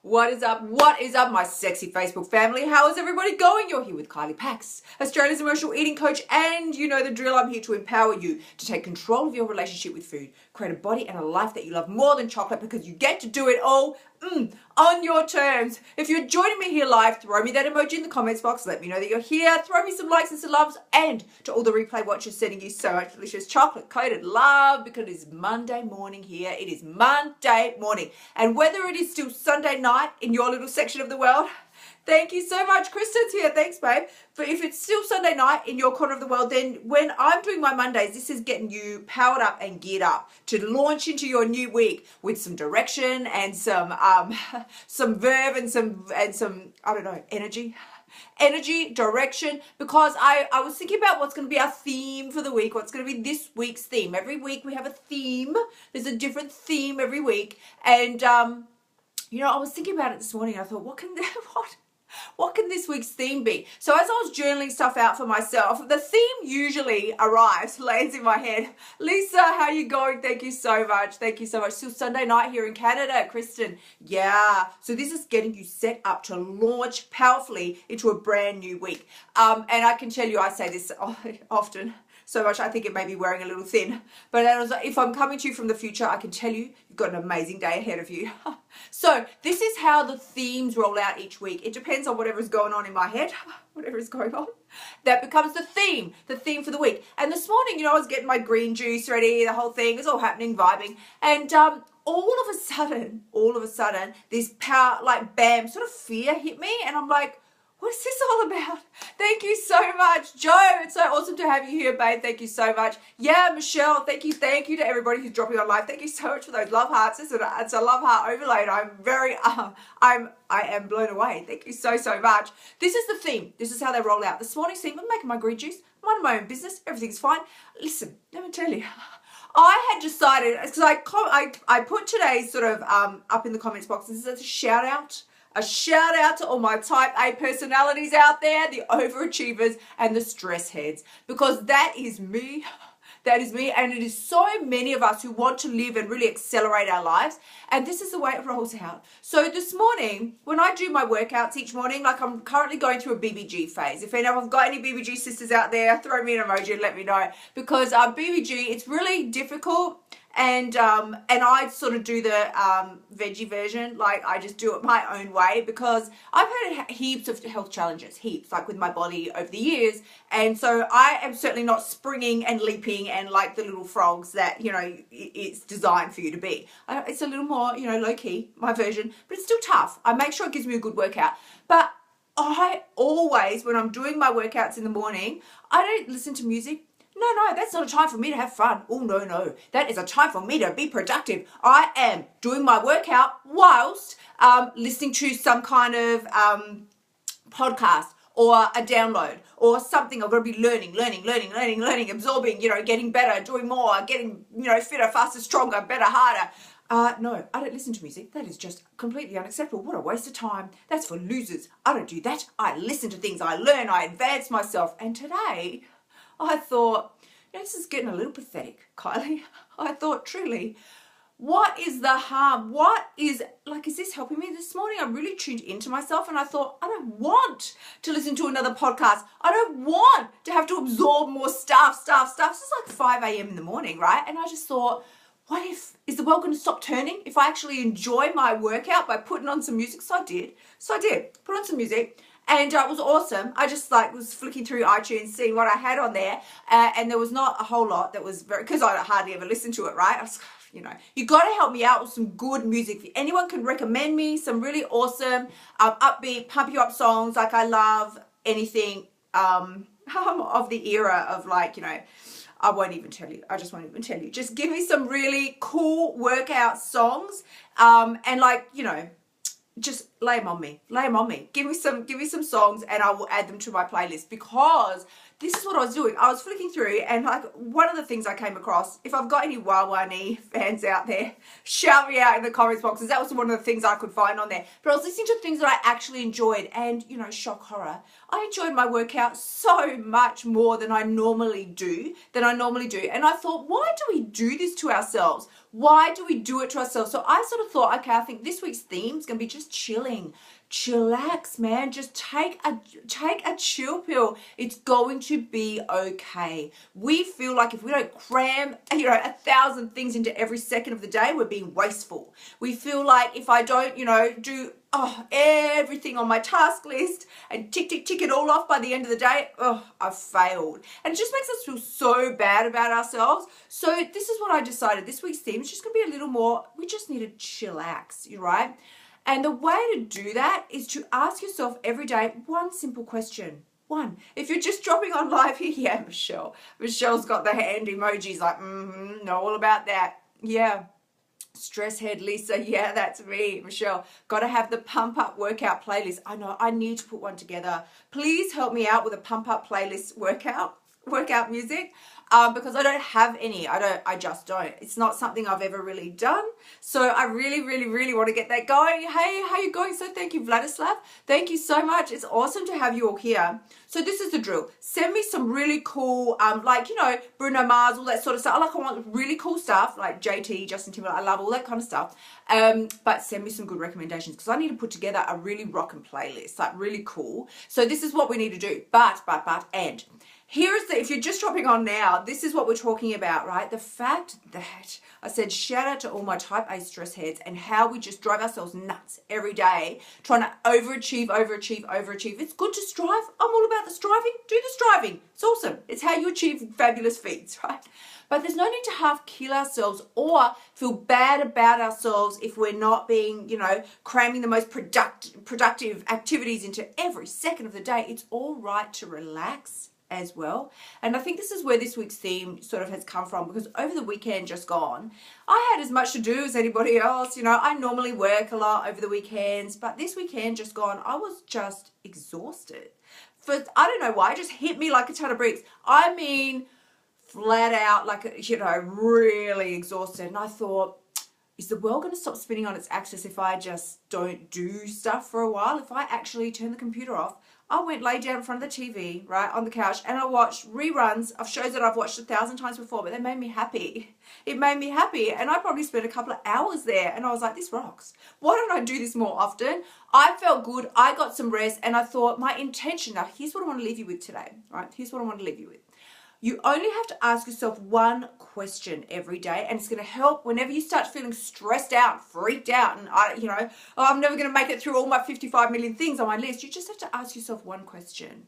What is up? What is up, my sexy Facebook family? How is everybody going? You're here with Kylie Pax, Australia's emotional eating coach, and you know the drill. I'm here to empower you to take control of your relationship with food, create a body and a life that you love more than chocolate, because you get to do it all on your terms. If you're joining me here live, throw me that emoji in the comments box. Let me know that you're here. Throw me some likes and some loves. And to all the replay watchers, sending you so much delicious chocolate-coated love, because it is Monday morning here. It is Monday morning. And whether it is still Sunday night in your little section of the world, thank you so much. Kristen's here. Thanks, babe. But if it's still Sunday night in your corner of the world, then when I'm doing my Mondays, this is getting you powered up and geared up to launch into your new week with some direction and some verve and some I don't know, energy, direction, because I was thinking about what's going to be our theme for the week, what's going to be this week's theme. Every week we have a theme. There's a different theme every week. And, you know, I was thinking about it this morning. I thought, what can this week's theme be? So as I was journaling stuff out for myself, the theme usually lands in my head. Lisa, how you going? Thank you so much. Thank you so much. Still Sunday night here in Canada, Kristen. Yeah. So this is getting you set up to launch powerfully into a brand new week. And I can tell you, I say this often, so much I think it may be wearing a little thin. But if I'm coming to you from the future, I can tell you you've got an amazing day ahead of you. So this is how the themes roll out each week. It depends on whatever's going on in my head, whatever is going on. That becomes the theme for the week. And this morning, you know, I was getting my green juice ready, the whole thing was all happening, vibing. And all of a sudden, this power, like bam, sort of fear hit me. And I'm like, what is this all about? Thank you so much, Joe. It's so awesome to have you here, babe. Thank you so much. Yeah, Michelle, thank you to everybody who's dropping on live. Thank you so much for those love hearts. It's a love heart overload. I am blown away. Thank you so much. This is the theme. This is how they roll out. This morning's theme, I'm making my green juice, minding my own business. Everything's fine. Listen, let me tell you. I had decided, because I put today's sort of up in the comments box. This is a shout out. A shout out to all my type A personalities out there, the overachievers and the stress heads, because that is me. That is me, and it is so many of us who want to live and really accelerate our lives, and this is the way it rolls out. So this morning, when I do my workouts each morning, like I'm currently going through a BBG phase. If I've got any BBG sisters out there, throw me an emoji and let me know, because BBG, it's really difficult. And I sort of do the veggie version, like I just do it my own way, because I've had heaps of health challenges, like with my body over the years, and so I am certainly not springing and leaping and like the little frogs that, you know, it's designed for you to be. It's a little more, you know, low key, my version, but it's still tough. I make sure it gives me a good workout, but I always, when I'm doing my workouts in the morning, I don't listen to music. No, that's not a time for me to have fun. Oh, no. That is a time for me to be productive. I am doing my workout whilst listening to some kind of podcast or a download or something. I've got to be learning, absorbing, you know, getting better, doing more, getting, you know, fitter, faster, stronger, better, harder. No, I don't listen to music. That is just completely unacceptable. What a waste of time. That's for losers. I don't do that. I listen to things. I learn. I advance myself. And today, I thought, you know, this is getting a little pathetic, Kylie. I thought, truly, what is the harm? Is this helping me this morning? I'm really tuned into myself, and I thought, I don't want to listen to another podcast. I don't want to have to absorb more stuff. This is like 5 a.m. in the morning, right? And I just thought, is the world going to stop turning if I actually enjoy my workout by putting on some music? So I did. Put on some music. And it was awesome. I just was flicking through iTunes, seeing what I had on there. And there was not a whole lot that was because I hardly ever listen to it, right? I was, you know, you got to help me out with some good music. If anyone can recommend me some really awesome, upbeat, pump you up songs, like I love anything of the era of, like, you know, I won't even tell you. I just won't even tell you. Just give me some really cool workout songs. And, like, you know, just lay them on me. Give me some songs, and I will add them to my playlist, because this is what I was doing. I was flicking through, and like one of the things I came across, if I've got any Wawani fans out there, shout me out in the comments boxes. That was one of the things I could find on there. But I was listening to things that I actually enjoyed, and, you know, shock horror, I enjoyed my workout so much more than I normally do. And I thought, why do we do this to ourselves? Why do we do it to ourselves? So I sort of thought, okay, I think this week's theme is going to be just chilling. Chillax, man. Just take a chill pill. It's going to be okay. We feel like if we don't cram, 1,000 things into every second of the day, we're being wasteful. We feel like if I don't, do everything on my task list and tick it all off by the end of the day, I've failed. And it just makes us feel so bad about ourselves. So this is what I decided. This week's theme is just going to be a little more, we just need to chillax, right? And the way to do that is to ask yourself every day one simple question. One. If you're just dropping on live here, yeah, Michelle. Michelle's got the hand emojis like, know all about that. Yeah. Stress head Lisa, yeah, that's me. Michelle, got to have the pump up workout playlist. I know, I need to put one together. Please help me out with a pump up playlist workout music. Because I don't have any. I just don't. It's not something I've ever really done. So I really, really, really want to get that going. Hey, how you going? So thank you, Vladislav. Thank you so much. It's awesome to have you all here. So this is the drill. Send me some really cool, Bruno Mars, all that sort of stuff. I want really cool stuff like JT, Justin Timberlake. I love all that kind of stuff. But send me some good recommendations because I need to put together a really rockin' playlist, like really cool. So this is what we need to do. And here's if you're just dropping on now, this is what we're talking about, right? The fact that I said shout out to all my type A stress heads and how we just drive ourselves nuts every day trying to overachieve. It's good to strive. I'm all about the striving. Do the striving. It's awesome. It's how you achieve fabulous feats, right? But there's no need to half kill ourselves or feel bad about ourselves if we're not being, cramming the most productive activities into every second of the day. It's all right to relax as well. And I think this is where this week's theme sort of has come from because over the weekend just gone, I had as much to do as anybody else. I normally work a lot over the weekends, but this weekend just gone, I was just exhausted. I don't know why, it just hit me like a ton of bricks. I mean, flat out, really exhausted. And I thought, is the world going to stop spinning on its axis if I just don't do stuff for a while? If I actually turn the computer off? I went lay down in front of the TV, right, on the couch, and I watched reruns of shows that I've watched 1,000 times before, but they made me happy. It made me happy, and I probably spent a couple of hours there, and I was like, this rocks. Why don't I do this more often? I felt good, I got some rest, and I thought my intention, now here's what I want to leave you with today, right? Here's what I want to leave you with. You only have to ask yourself one question every day, and it's going to help whenever you start feeling stressed out, freaked out, and I'm never going to make it through all my 55 million things on my list. You just have to ask yourself one question.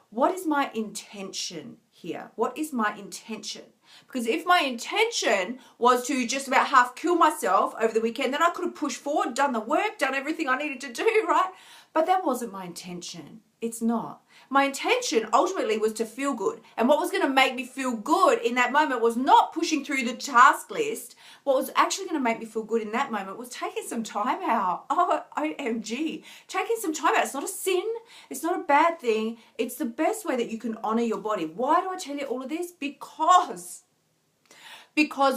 What is my intention here? What is my intention? Because if my intention was to just about half kill myself over the weekend, then I could have pushed forward, done the work, done everything I needed to do, right? But that wasn't my intention. It's not. My intention ultimately was to feel good. And what was going to make me feel good in that moment was not pushing through the task list. What was actually going to make me feel good in that moment was taking some time out. Oh, OMG. Taking some time out. It's not a sin. It's not a bad thing. It's the best way that you can honor your body. Why do I tell you all of this? Because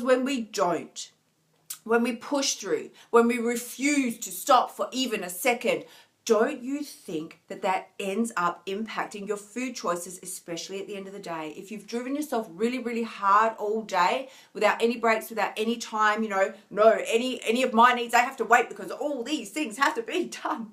when we don't, when we push through, when we refuse to stop for even a second, don't you think that ends up impacting your food choices, especially at the end of the day? If you've driven yourself really, really hard all day without any breaks, without any time, any of my needs, I have to wait because all these things have to be done.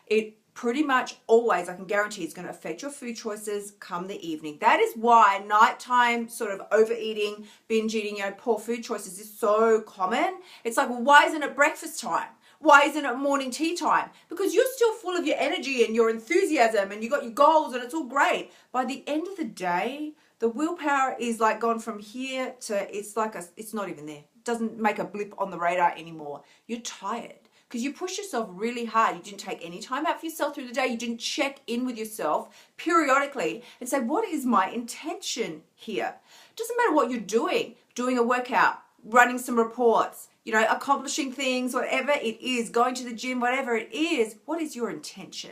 It pretty much always, I can guarantee, it's going to affect your food choices come the evening. That is why nighttime sort of overeating, binge eating, poor food choices is so common. It's like, well, why isn't it breakfast time? Why isn't it morning tea time? Because you're still full of your energy and your enthusiasm and you got your goals and it's all great. By the end of the day, the willpower is like gone from here to it's not even there. It doesn't make a blip on the radar anymore. You're tired because you pushed yourself really hard. You didn't take any time out for yourself through the day. You didn't check in with yourself periodically and say, what is my intention here? It doesn't matter what you're doing a workout, running some reports, accomplishing things, whatever it is, going to the gym, whatever it is, what is your intention?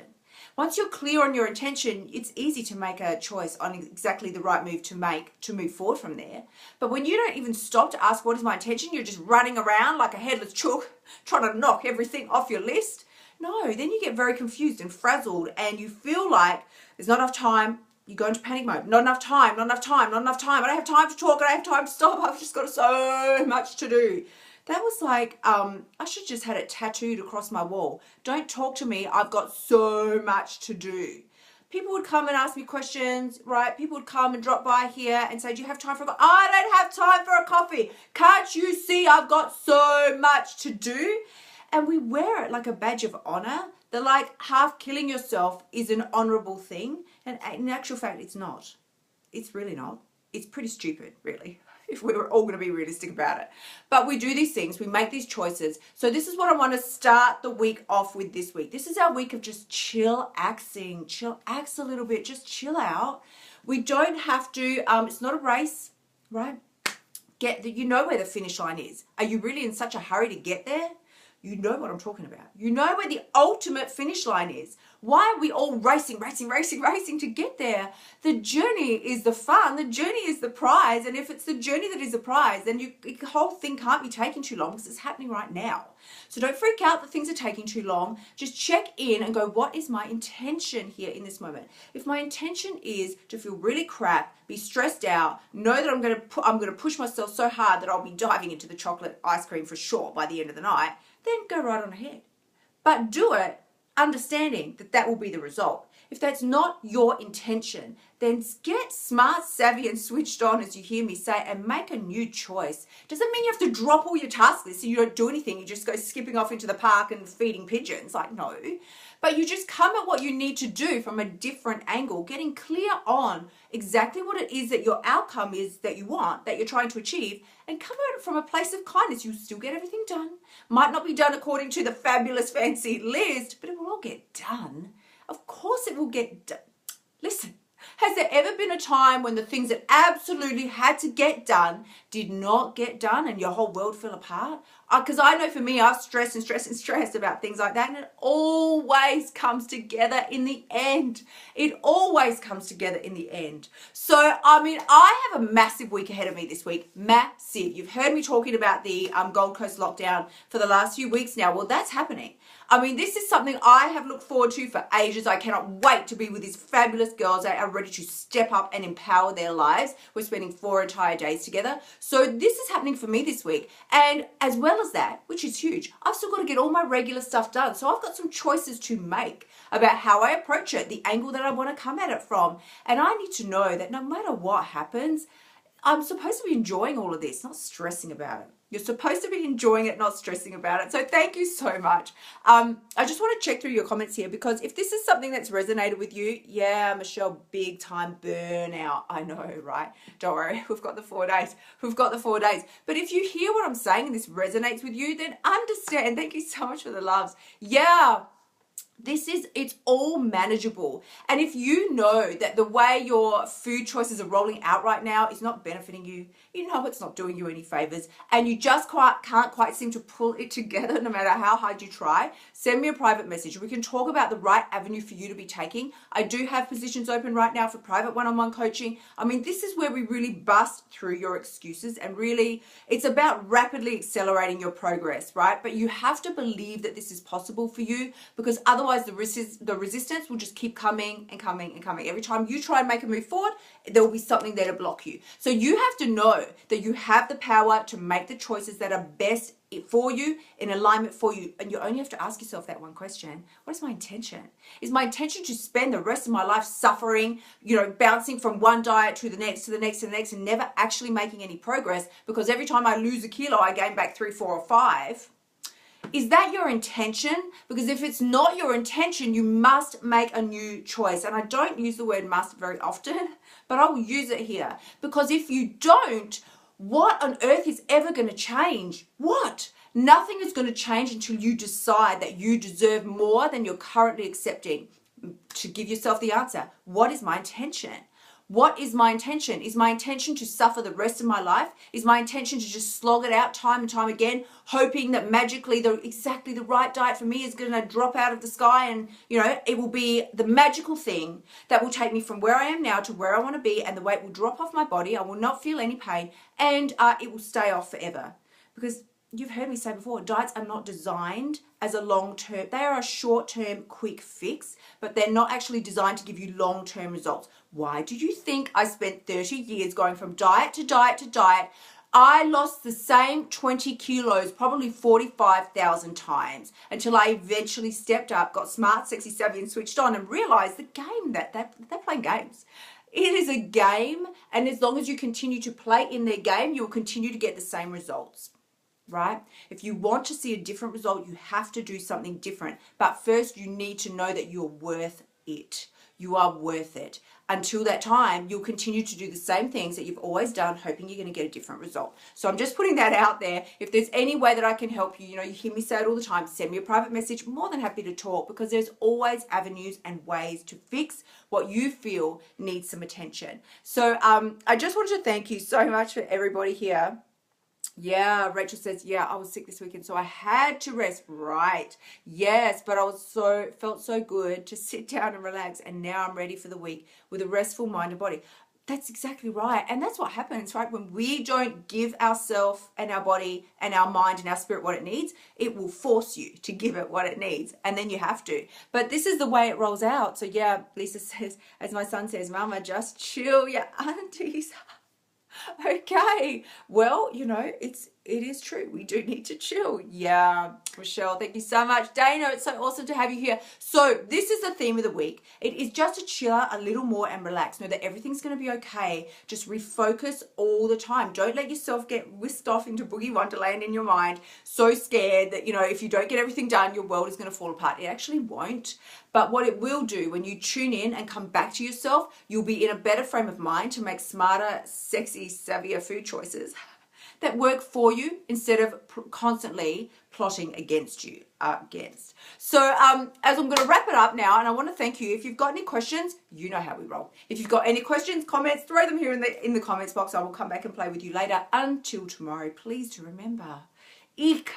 Once you're clear on your intention, it's easy to make a choice on exactly the right move to make to move forward from there. But when you don't even stop to ask what is my intention, you're just running around like a headless chook, trying to knock everything off your list. No, then you get very confused and frazzled and you feel like there's not enough time, You go into panic mode. Not enough time, not enough time, not enough time. I don't have time to talk. I don't have time to stop. I've just got so much to do. That was like, I should just had it tattooed across my wall. Don't talk to me. I've got so much to do. People would come and ask me questions, right? People would come and drop by here and say, do you have time for a coffee? I don't have time for a coffee. Can't you see I've got so much to do? And we wear it like a badge of honor. That like half killing yourself is an honorable thing. And in actual fact, it's not. It's really not. It's pretty stupid, really, if we were all going to be realistic about it. But we do these things. We make these choices. So this is what I want to start the week off with this week. This is our week of just chillaxing. Chillax a little bit. Just chill out. We don't have to, it's not a race, right? You know where the finish line is. Are you really in such a hurry to get there? You know what I'm talking about. You know where the ultimate finish line is. Why are we all racing to get there? The journey is the fun. The journey is the prize. And if it's the journey that is the prize, then the whole thing can't be taking too long because it's happening right now. So don't freak out that things are taking too long. Just check in and go, what is my intention here in this moment? If my intention is to feel really crap, be stressed out, know that I'm going to push myself so hard that I'll be diving into the chocolate ice cream for sure by the end of the night, then go right on ahead. But do it understanding that that will be the result. If that's not your intention, then get smart, savvy, and switched on, as you hear me say, and make a new choice. Doesn't mean you have to drop all your task lists and you don't do anything. You just go skipping off into the park and feeding pigeons. Like, no. But you just come at what you need to do from a different angle, getting clear on exactly what it is that your outcome is that you want, that you're trying to achieve, and come at it from a place of kindness. You'll still get everything done. Might not be done according to the fabulous fancy list, but it will all get done. Of course it will get done. Listen, has there ever been a time when the things that absolutely had to get done did not get done and your whole world fell apart? Because I know for me, I've stressed about things like that, and it always comes together in the end. It always comes together in the end. So, I mean, I have a massive week ahead of me this week. Massive. You've heard me talking about the Gold Coast lockdown for the last few weeks now. Well, that's happening. I mean, this is something I have looked forward to for ages. I cannot wait to be with these fabulous girls that are ready to step up and empower their lives. We're spending 4 entire days together. So this is happening for me this week. And as well as that, which is huge, I've still got to get all my regular stuff done. So I've got some choices to make about how I approach it, the angle that I want to come at it from. And I need to know that no matter what happens, I'm supposed to be enjoying all of this, not stressing about it. You're supposed to be enjoying it, not stressing about it. So thank you so much. I just want to check through your comments here, because if this is something that's resonated with you, yeah, Michelle, big time burnout. I know, right? Don't worry. We've got the 4 days. We've got the 4 days. But if you hear what I'm saying and this resonates with you, then understand. Thank you so much for the loves. Yeah. It's all manageable. And if you know that the way your food choices are rolling out right now is not benefiting you, you know it's not doing you any favors, and you just can't quite seem to pull it together no matter how hard you try, send me a private message. We can talk about the right avenue for you to be taking. I do have positions open right now for private one-on-one coaching. I mean, this is where we really bust through your excuses, and really it's about rapidly accelerating your progress, right? But you have to believe that this is possible for you, because otherwise the resistance will just keep coming and coming and coming. Every time you try and make a move forward, there will be something there to block you. So you have to know that you have the power to make the choices that are best for you, in alignment for you. And you only have to ask yourself that one question. What is my intention? Is my intention to spend the rest of my life suffering, bouncing from one diet to the next, to the next, to the next, and never actually making any progress, because every time I lose a kilo, I gain back 3, 4, or 5? Is that your intention? Because if it's not your intention, you must make a new choice. And I don't use the word must very often, but I will use it here. Because if you don't, what on earth is ever going to change? What? Nothing is going to change until you decide that you deserve more than you're currently accepting. To give yourself the answer, what is my intention? What is my intention? Is my intention to suffer the rest of my life? Is my intention to just slog it out time and time again, hoping that magically exactly the right diet for me is going to drop out of the sky, and it will be the magical thing that will take me from where I am now to where I want to be, and the weight will drop off my body. I will not feel any pain, and it will stay off forever. Because you've heard me say before, diets are not designed as a long-term, they are a short-term quick fix, but they're not actually designed to give you long-term results. Why do you think I spent 30 years going from diet to diet to diet? I lost the same 20 kilos probably 45,000 times until I eventually stepped up, got smart, sexy, savvy, and switched on and realized the game that they're playing games. It is a game, and as long as you continue to play in their game, you'll continue to get the same results. Right? If you want to see a different result, you have to do something different. But first, you need to know that you're worth it. You are worth it. Until that time, you'll continue to do the same things that you've always done, hoping you're going to get a different result. So I'm just putting that out there. If there's any way that I can help you, you know, you hear me say it all the time, send me a private message. I'm more than happy to talk, because there's always avenues and ways to fix what you feel needs some attention. So I just wanted to thank you so much for everybody here. Yeah, Rachel says, yeah, I was sick this weekend, so I had to rest. Right. Yes, but I felt so good to sit down and relax, and now I'm ready for the week with a restful mind and body. That's exactly right. And that's what happens, right? When we don't give ourselves and our body and our mind and our spirit what it needs, it will force you to give it what it needs. And then you have to. But this is the way it rolls out. So yeah, Lisa says, as my son says, Mama, just chill your aunties. Okay, well, you know, it is true. We do need to chill. Yeah, Michelle, thank you so much. Dana, it's so awesome to have you here. So this is the theme of the week. It is just to chill out a little more and relax. Know that everything's going to be okay. Just refocus all the time. Don't let yourself get whisked off into boogie wonderland in your mind, so scared that, you know, if you don't get everything done, your world is going to fall apart. It actually won't. But what it will do, when you tune in and come back to yourself, you'll be in a better frame of mind to make smarter, sexy, savvier food choices that work for you instead of constantly plotting against you. So as I'm going to wrap it up now, and I want to thank you. If you've got any questions, you know how we roll. If you've got any questions, comments, throw them here in the comments box. I will come back and play with you later. Until tomorrow, please to remember, eek.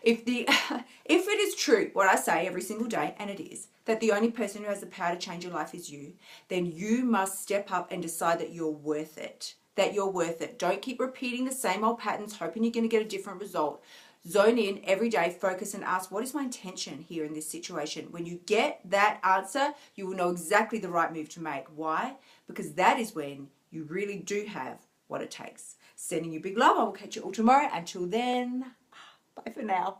If it is true what I say every single day, and it is, that the only person who has the power to change your life is you, then you must step up and decide that you're worth it. That you're worth it. Don't keep repeating the same old patterns, hoping you're going to get a different result. Zone in every day, focus, and ask, what is my intention here in this situation? When you get that answer, you will know exactly the right move to make. Why? Because that is when you really do have what it takes. Sending you big love. I will catch you all tomorrow. Until then, bye for now.